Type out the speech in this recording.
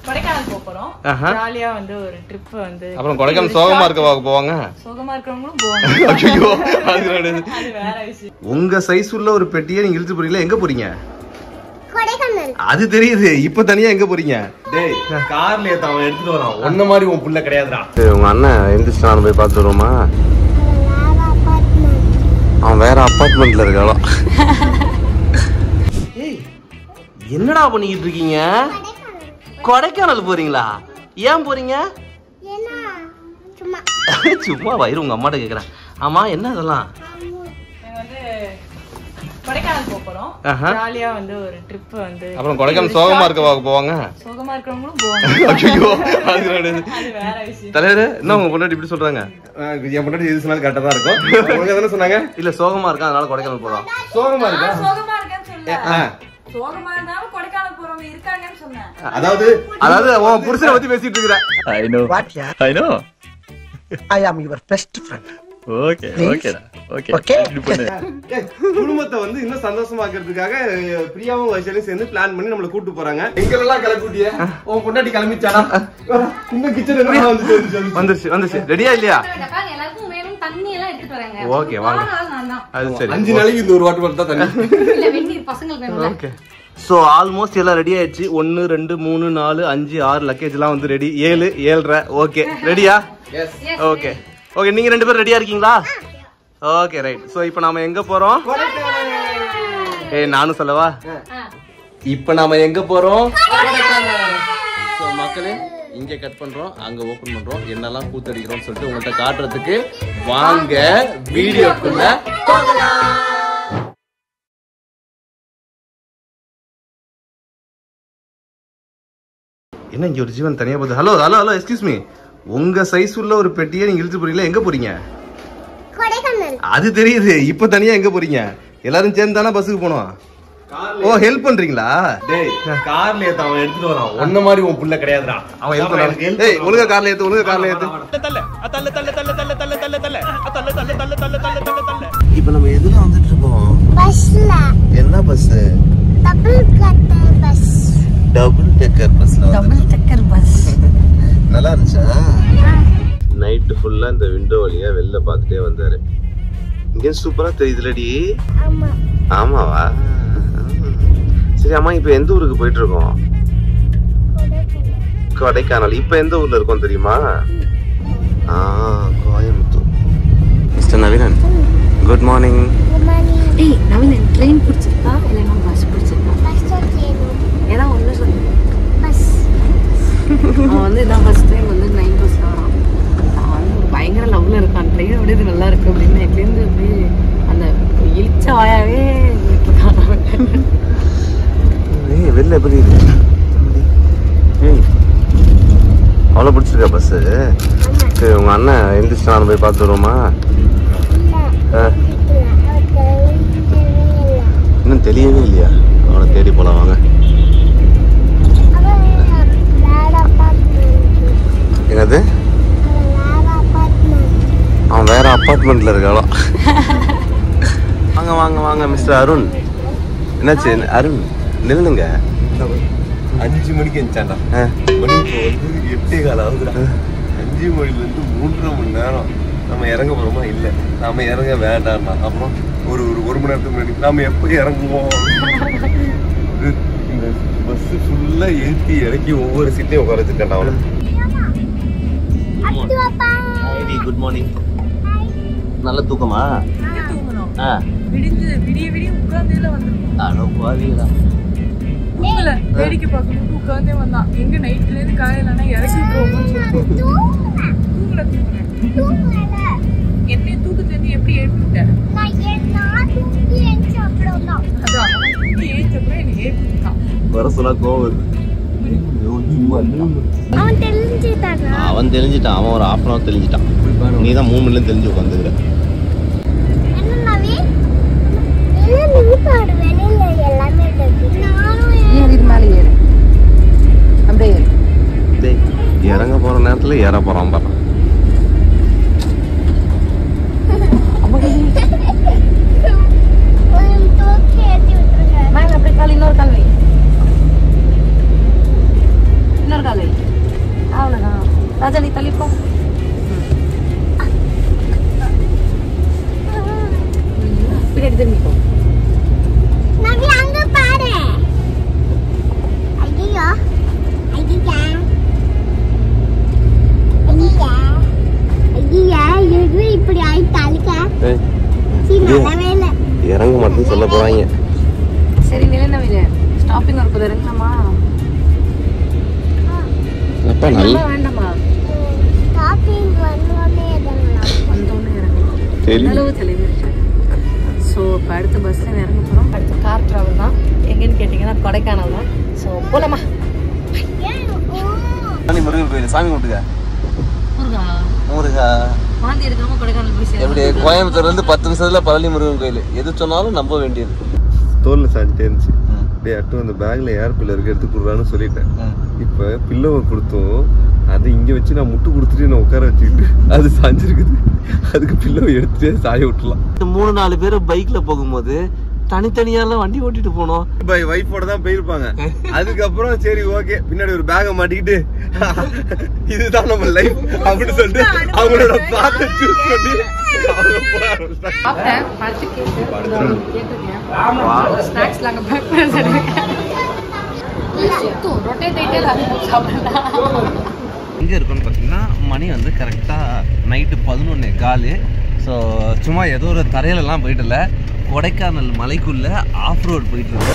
கொடைக்கானல் போறோம். ஜாலியா வந்து ஒரு ட்ரிப் வந்து. அப்புறம் கொடைக்கானல் சோகமா இருக்க போவாங்க. சோகமா இருக்கவங்களும் போவாங்க. ஐயோ அது வேற விஷயம். உங்க சைஸ் உள்ள ஒரு பெட்டியை நீங்க இழுத்து போறீங்களா? எங்க போறீங்க? கொடைக்கானல். அது தெரியுது. இப்ப தனியா எங்க போறீங்க? டேய் கார்ல ஏத்த அவன் எடுத்துட்டு வரான். ஒண்ணு மாதிரி உன் புள்ள கிடையாதுடா. உங்க அண்ணன் எந்திரிச்சான போய் பார்த்து வருமா? அவன் வேற அபார்ட்மெண்ட்ல இருக்காளோ. ஏய் என்னடா பண்ணிக்கிட்டு இருக்கீங்க? கொடைக்கானல் போறீங்களா? ஏன் போறீங்க? சும்மா வயிறு உங்க அம்மாட்ட கேக்குறேன். ஆமா என்ன இதெல்லாம்? கொடைக்கானல் போறோம். ஜாலியா வந்து ஒரு ட்ரிப் வந்து. அப்புறம் கொடைக்கானல் சோகமா இருக்க போவாங்க. சோகமா இருக்கவங்களும் போவாங்க. ஐயோ அது வேற விஷயம். தலைவரே என்ன உங்க பொண்டாட்டி இப்படி சொல்றாங்க? என் பொண்டாட்டி எது சொன்னாலும் கரெக்டா தான் இருக்கும். உங்க தானே சொன்னாங்க? இல்ல சோகமா இருக்கா அதனால கொடைக்கானல் போறோம். சோகமா இருக்கா? சோகமா இருக்கேன்னு சொல்லல. சோகமா இருந்தாலும் கொடைக்கானல் போறவங்க இருக்காங்கன்னு சொன்னேன். அதாவது உன் புருஷனை பத்தி பேசிட்டு இருக்கற. I know. What yeah? I know. I am your best friend. Okay, okay. Okay. குடும்பத்தை வந்து இன்னும் சந்தோஷமாக்கிறதுக்காக பிரியாவும் வைஷாலியும் சேர்ந்து பிளான் பண்ணி நம்மள கூட்டி போறாங்க. எங்கெல்லாம் கிளம்பிட்டியே? உன் பொண்டாட்டி கிளம்பிச்சானா? இன்னும் கிச்சன் வந்துருச்சு. ரெடியா இல்லையா? எல்லாருக்கும் வேணும் தண்ணி எல்லாம் எடுத்துட்டு வராங்க. ஓகே வாங்க. அது சரி. 5 நாளைக்கு இந்த ஒரு வாட்டர் பாட்டில் தான் தண்ணி. இல்ல வெந்நீர் பசங்களுக்கு வேணும். ஓகே. சோ ஆல்மோஸ்ட் எல்லாம் ரெடி ஆயிடுச்சு. 1 2 3 4 5 6 லக்கேஜ் எல்லாம் வந்து ரெடி. 7 7:30. ஓகே ரெடியா? எஸ். ஓகே ஓகே நீங்க ரெண்டு பேரும் ரெடியா இருக்கீங்களா? Okay right. சோ இப்போ நாம எங்க போறோம்? ஏய் நானும் சொல்லவா? இப்போ நாம எங்க போறோம்? சோ மக்களே இங்க கட் பண்றோம், அங்க ஓபன் பண்றோம், என்னெல்லாம் கூத்தடிக்கிறோம்னு சொல்லிட்டு உங்கள்ட்ட காட்டுறதுக்கு வாங்க வீடியோக்குள்ள போகலாம். என்ன இங்க ஒரு ஜீவன் தனியா போகுது? Hello hello hello excuse me. உங்க சைஸ் உள்ள ஒரு பெட்டியை நீங்க இழுத்து போறீங்களா? எங்க போறீங்க? கொடைக்கானல். அது தெரியுது. இப்ப தனியா எங்க போறீங்க? எல்லாரும் சேர்ந்து தானே பஸ்ஸுக்கு போனோம். ஓ ஹெல்ப் பண்றீங்களா? டேய் கார்ல ஏத்த அவன் எடுத்துட்டு வரான். ஒண்ணு மாதிரி உன் புள்ள கிடையாதுடா. அவன் ஹெல்ப் பண்றான். டேய் ஒழுங்கா கார்ல ஏத்து, ஒழுங்கா கார்ல ஏத்து. இப்போ நம்ம எதுல வந்துட்டு இருக்கோம்? பஸ்ல. என்ன bus? Double decker bus. Double decker பஸ்ல. Double decker bus. நல்லா இருந்துச்சா? நைட் ஃபுல்லா இந்த விண்டோ வழியா வெளில பார்த்துட்டே வந்தாரு. இங்க சூப்பரா தெரியுதுலடி. ஆமா. ஆமாவா? சரி அம்மா இப்போ எந்த ஊருக்கு போயிட்டு இருக்கோம்? கொடைக்கானல். இப்போ எந்த ஊர்ல இருக்கோம் தெரியுமா? Coimbatore. Mister Naveenan good morning. ஏய் நவீனன் ட்ரெயின் பிடிச்சிருக்கா இல்லைன்னா பஸ் பிடிச்சிருக்கா? Bus train. ஏன்னா ஒண்ணு சொல்லு. பஸ். அவன் வந்து இதான் ஃபர்ஸ்ட் டைம் வந்து 9 பஸ்ல வரான். அவன் பயங்கர லவ்ல இருக்கான். ட்ரெயின் அப்படியே இது நல்லா இருக்கு அப்படின்னு எக்லேருந்து அப்படியே அந்த இழிச்ச வாயாவே வெளில எப்படி இருக்கு? அவ்வளோ பிடிச்சிருக்கா பஸ்? சரி உங்க அண்ணன் எந்திரிச்சு நான் போய் பார்த்து வருவோமா? இன்னும் தெரியவே இல்லையா? அவனை தேடி போலாம் வாங்க. என்னது? அவன் வேற அபார்ட்மெண்ட்ல இருக்காளோ. வாங்க வாங்க வாங்க மிஸ்டர் அருண். என்னாச்சு அருண்? நில்லுங்க. 5 மணிக்கு எந்திரிச்சாண்டா. மணி இப்போ வந்து 8:15 ஆகுதுடா. 5 மணிலேருந்து 3.5 மணி நேரம் நம்ம இறங்க போறோமா? இல்லை நாம இறங்க வேண்டாம்னா அப்புறம் ஒரு 1 மணி நேரத்துக்கு முன்னாடி நாம எப்போ இறங்குவோம்? இந்த பஸ் ஃபுல்லா ஏற்றி இறக்கி ஒவ்வொரு சீட்டையும் உட்கார வச்சுட்டேன். அவனை குட் மார்னிங். நல்ல தூக்கமா? விடிய உட்கார்ந்தேல வந்துருக்கோம். அட பாவிங்களா. உங்கள வேடிக்கை பார்க்கணும் உட்கார்ந்தே வந்தான். எங்க நைட்ல இருந்து காலையிலனா இறக்கி விட்டுருவோம்னு சொல்லிட்டு தூங்கல. என்னை தூக்கத்துல இருந்து எப்படி எழுப்பி விட்ட? நான் தூங்கி எந்திரிச்சு அப்புறம்தான். அதான் தூங்கி எழுந்த அப்புறம் என்னை எழுப்பி விட்டான். வர சொன்னா கோவம் வருது. அவன் தெரிஞ்சுட்டானா? அவன் தெரிஞ்சிட்டான். அவன் ஒரு 1/2 hour தெரிஞ்சிட்டான். நீ தான் 3 மணில தெரிஞ்சு உட்காந்துக்கிற. என்ன நவி? இல்ல நீ பாடு வெளியில எல்லாமே இருக்கு. நானும் இது மேலே ஏறு. அப்படியே ஏறு. டேய் இறங்க போற நேரத்துல ஏற போறான் பாரு. இன்னொரு கால் ராஜா நீ தள்ளிப்போ. பின்னாடி திரும்பிப்போ. நவி அங்க பாரு. ஐயோ ஐயா இது இப்படி ஆயிட்டாலுக்க நல்லாவே இல்லை. இறங்க மாட்டேன்னு சொல்ல போறாங்க. சரி நிலநவில ஸ்டாப்பிங் இருக்கும் இறங்கலாமா? அப்பா நல்ல வேண்டாமா? ஸ்டாப்பிங் வந்தோடனே இறங்கலாம். அளவு தெளிவிருக்கு. ஸோ இப்போ அடுத்த பஸ்ஸில் இறங்க போகிறோம். அடுத்த கார் ட்ராவல் தான். எங்கேன்னு கேட்டிங்கன்னா கொடைக்கானல் தான். ஸோ போகலாமா? முருகன் கோயில் சாமி கும்பிட்டுக்க. முருகா முருகா வாந்தி எடுக்காம கொடைக்கானல் போய் சேரலாம். எப்படி கோயம்புத்தூர்ல இருந்து 10 நிமிஷத்துல பழனி முருகன் கோயில் எது சொன்னாலும் நம்ப வேண்டியது. தோல்ல சாஞ்சிட்டே இருந்துச்சு. டே அட்டு அந்த பேக்ல ஏர் பில்லோ இருக்கு எடுத்து கொடுறான்னு சொல்லிட்டேன். இப்ப பில்லோவை கொடுத்தோம், அதை இங்க வச்சு நான் முட்டு கொடுத்துட்டு நான் உட்கார வச்சுக்கிட்டு அது சாஞ்சிருக்குது. அதுக்கு பில்லோவை எடுத்துட்டு சாய விட்டுலாம். 3-4 பேர் பைக்ல போகும்போது தனித்தனியாலாம் வண்டி ஓட்டிட்டு போனோம். வைஃபோட தான் போயிருப்பாங்க. அதுக்கப்புறம் சரி ஓகே பின்னாடி ஒரு பேக மாட்டிக்கிட்டு இதுதான் நம்ம லைஃப் அப்படின்னு சொல்லிட்டு அவங்களோட பாத்தை சூஸ் பண்ணி எங்க இருக்குன்னு பாத்தீங்கன்னா மணி வந்து கரெக்டா நைட்டு 11:15. ஸோ சும்மா ஏதோ ஒரு தரையிலலாம் போயிட்டு இல்லை, கொடைக்கானல் மலைக்குள்ள ஆஃப் ரோட் போயிட்டு இருக்கு.